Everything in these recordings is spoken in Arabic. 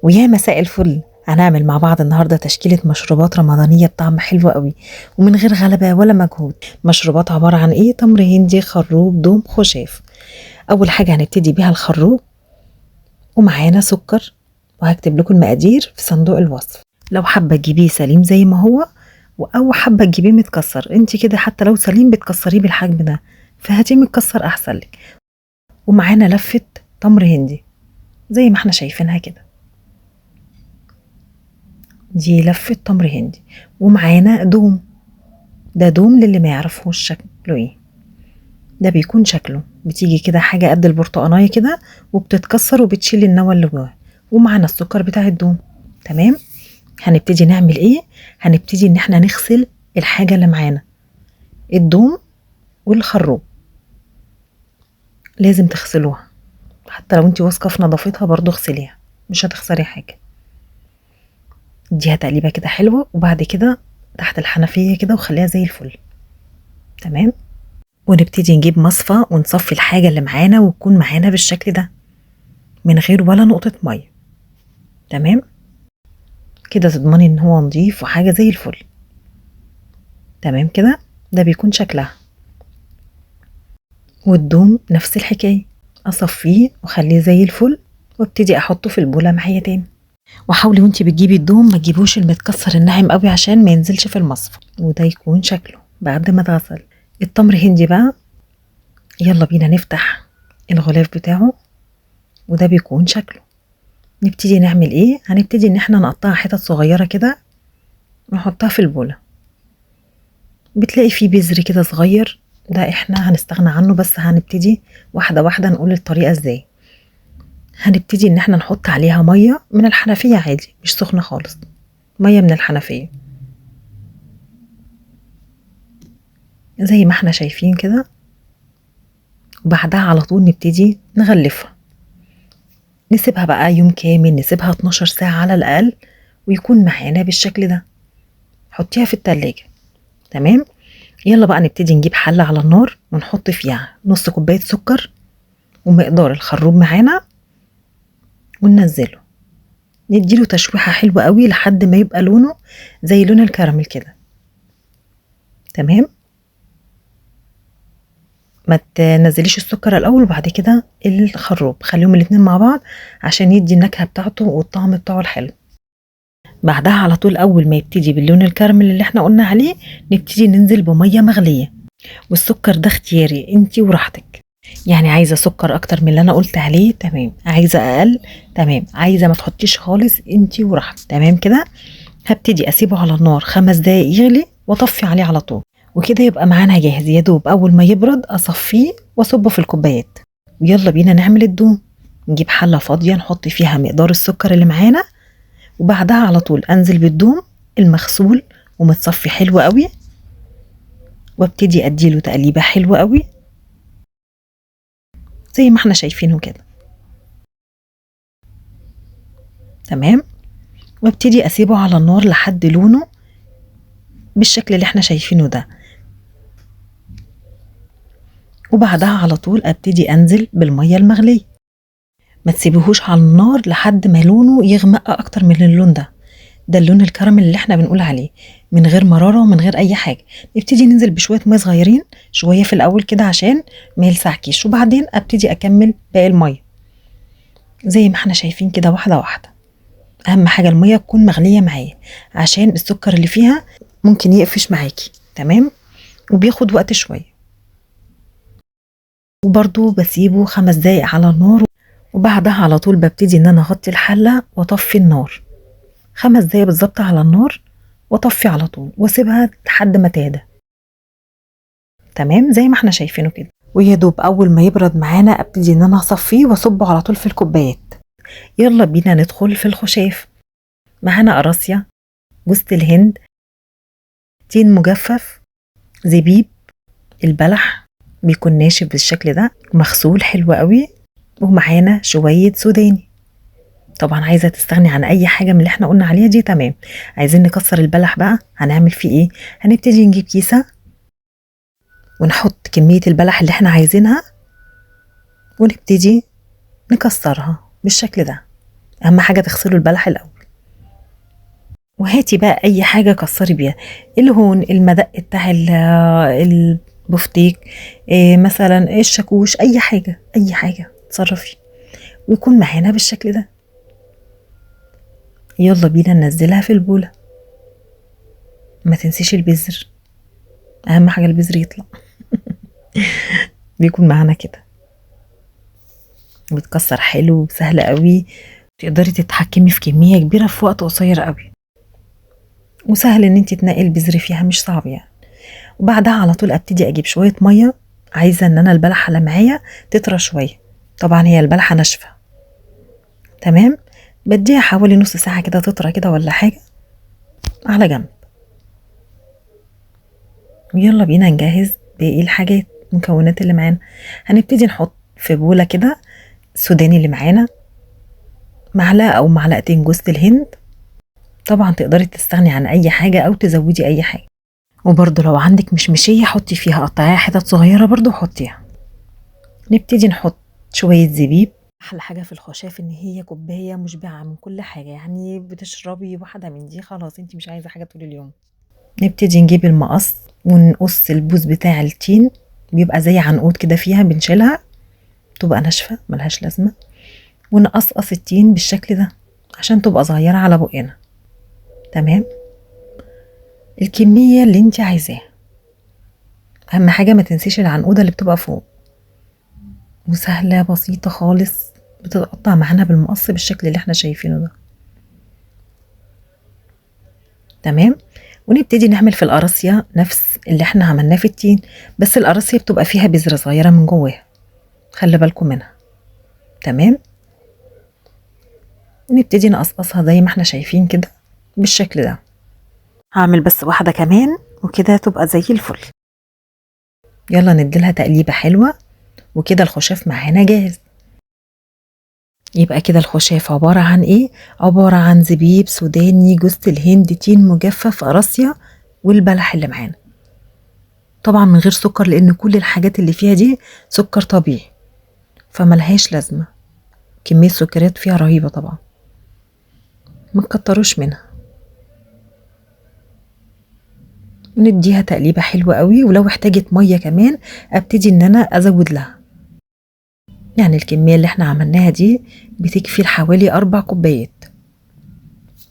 ويا مساء الفل. هنعمل مع بعض النهاردة تشكيلة مشروبات رمضانية بطعم حلو قوي ومن غير غلبة ولا مجهود. مشروبات عبارة عن ايه؟ تمر هندي، خروب، دوم، خشاف. اول حاجة هنبتدي بيها الخروب، ومعانا سكر، وهكتب لكم المقادير في صندوق الوصف. لو حابة تجيبيه سليم زي ما هو، او حابة تجيبيه متكسر، انت كده حتى لو سليم بتكسريه بالحجم ده، فهاتيه متكسر احسن لك. ومعانا لفة تمر هندي زي ما احنا شايفينها كده، دي لفة تمر هندي. ومعانا دوم، ده دوم للي ما يعرفوش شكله ايه، ده بيكون شكله بتيجي كده حاجة قد البرتقانية كده، وبتتكسر وبتشيل النوى اللي جواه. ومعانا السكر بتاع الدوم. تمام. هنبتدي نعمل ايه؟ هنبتدي ان احنا نغسل الحاجة اللي معانا، الدوم والخروب لازم تغسلوها، حتى لو انت واثقة في نظافتها برضو اغسليها، مش هتخسري حاجة. اديها تقليبة كده حلوة، وبعد كده تحت الحنفية كده وخليها زي الفل. تمام. ونبتدي نجيب مصفى ونصفي الحاجة اللي معانا، وتكون معانا بالشكل ده من غير ولا نقطة مية. تمام كده، تضمني ان هو نضيف وحاجة زي الفل. تمام كده، ده بيكون شكلها. والدوم نفس الحكاية، اصفيه وخليه زي الفل، وابتدي احطه في البولة معايا تاني. وحاولي وانتي بتجيبي الدوم ما تجيبوش المتكسر الناعم قوي عشان ما ينزلش في المصفى، وده يكون شكله بعد ما اتغسل. التمر هندي بقى، يلا بينا نفتح الغلاف بتاعه، وده بيكون شكله. نبتدي نعمل ايه؟ هنبتدي ان احنا نقطعها حتت صغيرة كده ونحطها في البولة. بتلاقي فيه بذر كده صغير، ده احنا هنستغنى عنه، بس هنبتدي واحدة واحدة نقول الطريقة ازاي. هنبتدي ان احنا نحط عليها مية من الحنفية عادي، مش سخنة خالص، مية من الحنفية زي ما احنا شايفين كده. وبعدها على طول نبتدي نغلفها، نسيبها بقى يوم كامل، نسيبها 12 ساعة على الأقل، ويكون معانا بالشكل ده. حطيها في التلاجة. تمام. يلا بقى نبتدي نجيب حلة على النار ونحط فيها نص كوباية سكر ومقدار الخروب معانا، وننزله نديله تشويحة حلوة قوي لحد ما يبقى لونه زي لون الكراميل كده. تمام. ما تنزليش السكر الأول وبعد كده الخروب، خليهم الاتنين مع بعض عشان يدي النكهة بتاعته والطعم بتاعه الحلو. بعدها على طول أول ما يبتدي باللون الكراميل اللي احنا قلنا عليه، نبتدي ننزل بمية مغلية. والسكر ده اختياري انتي وراحتك، يعني عايزة سكر أكتر من اللي أنا قلت عليه تمام، عايزة أقل تمام، عايزة ما تحطيش خالص انتي وراحتك. تمام كده. هبتدي أسيبه على النار 5 دقايق يغلي وأطفي عليه على طول، وكده يبقى معانا جاهز. يا دوب أول ما يبرد أصفيه وأصبه في الكوبايات. ويلا بينا نعمل الدوم. نجيب حلة فاضية نحط فيها مقدار السكر اللي معانا، وبعدها على طول أنزل بالدوم المغسول ومتصفي حلو قوي، وابتدي أديله تقليبة حلوة قوي زي ما احنا شايفينه كده. تمام. وابتدي أسيبه على النار لحد لونه بالشكل اللي احنا شايفينه ده، وبعدها على طول ابتدي انزل بالميه المغليه. ما تسيبيهوش على النار لحد ما لونه يغمق اكتر من اللون ده، ده اللون الكراميل اللي احنا بنقول عليه، من غير مراره ومن غير اي حاجه. نبتدي ننزل بشويه ميه صغيرين، شويه في الاول كده عشان ما يلسعكيش، وبعدين ابتدي اكمل باقي الميه زي ما احنا شايفين كده، واحده واحده. اهم حاجه الميه تكون مغليه معايا عشان السكر اللي فيها ممكن يقفش معاكي. تمام. وبياخد وقت شويه، وبرضو بسيبه 5 دقايق على النار، وبعدها على طول ببتدي ان انا اغطي الحلة واطفي النار. 5 دقايق بالظبط على النار، واطفي على طول واسيبها لحد ما تهدى. تمام زي ما احنا شايفينه كده. ويا دوب اول ما يبرد معانا ابتدي ان انا اصفيه واصبه على طول في الكوبايات. يلا بينا ندخل في الخشاف. معانا قراصية، جوز الهند، تين مجفف، زبيب، البلح بيكون ناشف بالشكل ده مغسول حلو قوي، ومعانا شوية سوداني. طبعا عايزه تستغني عن اي حاجه من اللي احنا قلنا عليها دي. تمام. عايزين نكسر البلح بقى، هنعمل فيه ايه؟ هنبتدي نجيب كيسه ونحط كميه البلح اللي احنا عايزينها، ونبتدي نكسرها بالشكل ده. اهم حاجه تغسلوا البلح الاول. وهاتي بقى اي حاجه كسري بيها، الهون، المدق بتاع البفتيك، مثلا الشاكوش، اي حاجه اي حاجه تصرفي ويكون معانا بالشكل ده. يلا بينا ننزلها في البوله. ما تنسيش البذر، اهم حاجه البذر يطلع. بيكون معانا كده بيتكسر حلو وسهل قوي، تقدري تتحكمي في كميه كبيره في وقت قصير قوي، وسهل ان انت تنقي البذر فيها، مش صعب يعني. وبعدها على طول ابتدي اجيب شويه ميه، عايزه ان انا البلحه اللي معايا تطرى شويه، طبعا هي البلحه ناشفه. تمام، بديها حوالي نص ساعه كده تطرى كده ولا حاجه على جنب. ويلا بينا نجهز باقي الحاجات، المكونات اللي معانا. هنبتدي نحط في بوله كده السوداني اللي معانا، معلقه او معلقتين جوز الهند، طبعا تقدري تستغني عن اي حاجه او تزودي اي حاجه. وبرضو لو عندك مشمشيه حطي فيها، قطعيها حتت صغيره برضو حطيها. نبتدي نحط شويه زبيب. احلى حاجه في الخشاف ان هي كوبايه مشبعه من كل حاجه، يعني بتشربي واحده من دي خلاص انت مش عايزه حاجه طول اليوم. نبتدي نجيب المقص ونقص البوز بتاع التين، بيبقى زي عنقود كده فيها، بنشيلها تبقى ناشفه ملهاش لازمه، ونقصقص التين بالشكل ده عشان تبقى صغيره على بقنا. تمام، الكميه اللي انت عايزاها، اهم حاجه ما تنسيش العنقوده اللي بتبقى فوق. وسهله بسيطه خالص، بتتقطع معانا بالمقص بالشكل اللي احنا شايفينه ده. تمام، ونبتدي نعمل في القراصية نفس اللي احنا عملناه في التين، بس القراصية بتبقى فيها بذرة صغيرة من جواها، خلي بالكم منها. تمام، نبتدي نقصقصها زي ما احنا شايفين كده بالشكل ده. هعمل بس واحدة كمان وكده تبقى زي الفل. يلا نديلها تقليبة حلوة، وكده الخشاف معانا جاهز. يبقى كده الخشاف عبارة عن ايه؟ عبارة عن زبيب سوداني، جوز الهند، تين مجفف، قراصية، والبلح اللي معانا، طبعا من غير سكر لان كل الحاجات اللي فيها دي سكر طبيعي فملهاش لازمة، كمية سكريات فيها رهيبة طبعا، ما تكتروش منها. ونديها تقليبة حلوة قوي، ولو احتاجت مية كمان ابتدي ان انا ازود لها، يعني الكمية اللي احنا عملناها دي بتكفي حوالي 4 كوبايات،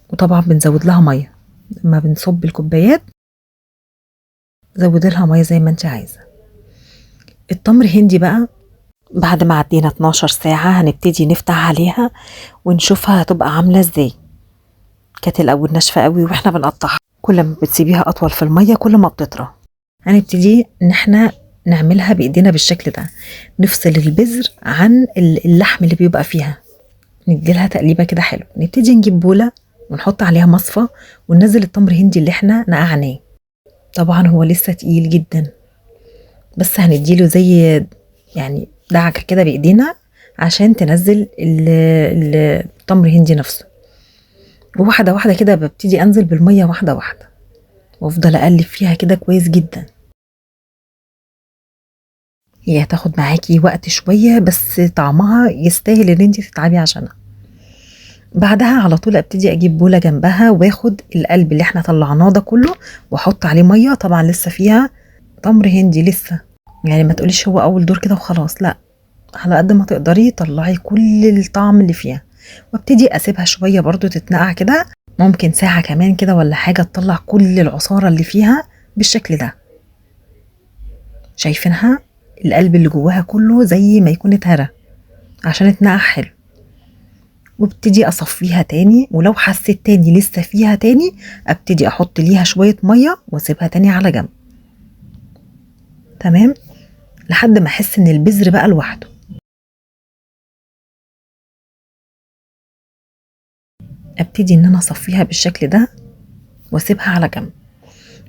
وطبعا بنزود لها مية لما بنصب الكوبايات، زود لها مية زي ما انت عايزة. التمر هندي بقى بعد ما عدينا 12 ساعة هنبتدي نفتح عليها ونشوفها هتبقى عاملة ازاي. كانت الاول ناشفة قوي واحنا بنقطعها، كل ما بتسيبيها اطول في المية كل ما بتطرى. هنبتدي ان احنا نعملها بايدينا بالشكل ده، نفصل البذر عن اللحم اللي بيبقى فيها، نديلها تقليبة كده حلو. نبتدي نجيب بولة ونحط عليها مصفى وننزل التمر هندي اللي احنا نقعناه، طبعا هو لسه تقيل جدا، بس هنديله زي يعني دعكة كده بايدينا عشان تنزل التمر هندي نفسه. وواحدة واحدة كده ببتدي انزل بالمية واحدة واحدة، وافضل اقلب فيها كده كويس جدا. هي هتاخد معاكي وقت شوية بس طعمها يستاهل ان انتي تتعبي عشانها. بعدها على طول ابتدي اجيب بولة جنبها واخد القلب اللي احنا طلعناه ده كله واحط عليه مية، طبعا لسه فيها تمر هندي لسه، يعني ما تقوليش هو اول دور كده وخلاص، لا، على قد ما تقدري طلعي كل الطعم اللي فيها. وابتدي اسيبها شوية برضو تتنقع كده، ممكن ساعة كمان كده ولا حاجة، تطلع كل العصارة اللي فيها بالشكل ده. شايفينها القلب اللي جواها كله زي ما يكون اتهرى عشان اتنقع حلو. وابتدي اصفيها تاني، ولو حسيت تاني لسه فيها تاني ابتدي احط ليها شوية مية واسيبها تاني على جنب. تمام، لحد ما احس ان البذر بقى لوحده. ابتدي ان انا اصفيها بالشكل ده واسيبها على جنب.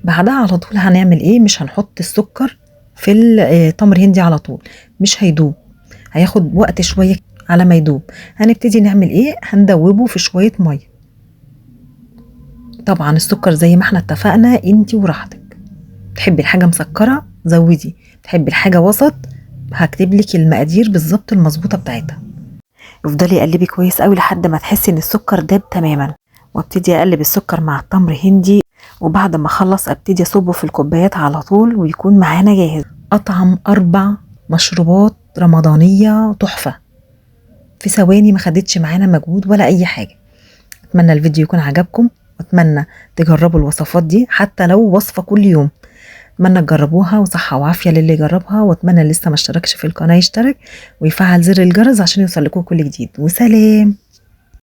بعدها على طول هنعمل ايه؟ مش هنحط السكر في التمر هندي على طول، مش هيدوب، هياخد وقت شوية على ما يدوب. هنبتدي نعمل ايه؟ هندوبه في شوية مية. طبعا السكر زي ما احنا اتفقنا انتي وراحتك، تحبي الحاجة مسكرة زودي، تحبي الحاجة وسط، هكتب لك المقادير بالظبط المظبوطة بتاعتها. وافضلي قلبي كويس قوي لحد ما تحسي ان السكر داب تماما، وابتدي اقلب السكر مع التمر هندي. وبعد ما اخلص ابتدي اصبه في الكوبايات على طول ويكون معانا جاهز. اطعم 4 مشروبات رمضانية تحفة في ثواني، ما خدتش معانا مجهود ولا اي حاجة. اتمنى الفيديو يكون عجبكم، واتمنى تجربوا الوصفات دي حتى لو وصفة كل يوم. اتمنى تجربوها وصحة وعافية للي جربها، واتمنى اللي لسه ما اشتركش في القناة يشترك ويفعل زر الجرس عشان يوصل لكم كل جديد. وسلام.